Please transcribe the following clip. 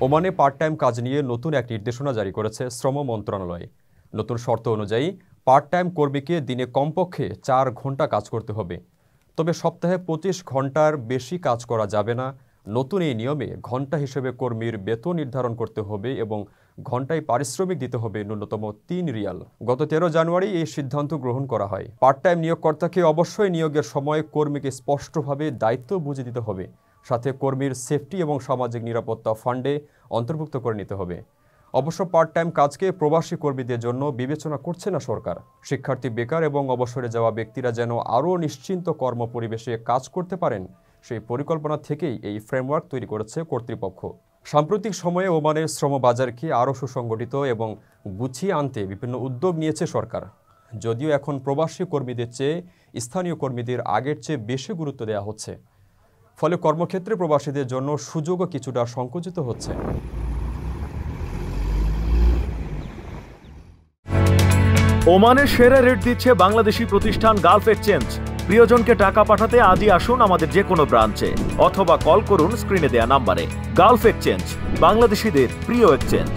ওমানে part time কাজ নিয়ে নতুন এক নির্দেশনা জারি করেছে শ্রম মন্ত্রণালয়। নতুন শর্ত অনুযায়ী পার্ট টাইম কর্মীকে দিনে কমপক্ষে 4 ঘন্টা কাজ করতে হবে, তবে সপ্তাহে 25 ঘন্টার বেশি কাজ করা যাবে না। নতুন এই নিয়মে ঘন্টা হিসেবে কর্মীর বেতন নির্ধারণ করতে হবে এবং ঘন্টায় পারিশ্রমিক দিতে হবে ন্যূনতম 3 রিয়াল। গত 13 জানুয়ারি এই সিদ্ধান্ত গ্রহণ করা হয়। পার্ট টাইম নিয়োগকর্তাকে অবশ্যই নিয়োগের সময় কর্মীকে স্পষ্টভাবে দায়িত্ব বুঝে দিতে হবে, সাথে কর্মীর সেফটি এবং সামাজিক নিরাপত্তা ফান্ডে অন্তর্ভুক্ত করে নিতে হবে। অবশ্য পার্ট টাইম কাজকে প্রবাসী কর্মীদের জন্য বিবেচনা করছে না সরকার। শিক্ষার্থী, বেকার এবং অবসরে যাওয়া ব্যক্তিরা যেন আরও নিশ্চিন্ত কর্ম পরিবেশে কাজ করতে পারেন, সেই পরিকল্পনা থেকেই এই ফ্রেমওয়ার্ক তৈরি করেছে কর্তৃপক্ষ। সাম্প্রতিক সময়ে ওমানের শ্রম বাজারকে আরও সুসংগঠিত এবং গুছিয়ে আনতে বিভিন্ন উদ্যোগ নিয়েছে সরকার। যদিও এখন প্রবাসী কর্মীদের চেয়ে স্থানীয় কর্মীদের আগের চেয়ে বেশি গুরুত্ব দেওয়া হচ্ছে, ফলে কর্মক্ষেত্রে প্রবাসীদের জন্য সুযোগও কিছুটা সংকুচিত হচ্ছে। ওমানের সেরা রেট দিচ্ছে বাংলাদেশি প্রতিষ্ঠান গালফ এক্সচেঞ্জ। প্রিয়জনকে টাকা পাঠাতে আজই আসুন আমাদের যে কোনো ব্রাঞ্চে অথবা কল করুন স্ক্রিনে দেয়া নাম্বারে। গালফ এক্সচেঞ্জ, বাংলাদেশিদের প্রিয় এক্সচেঞ্জ।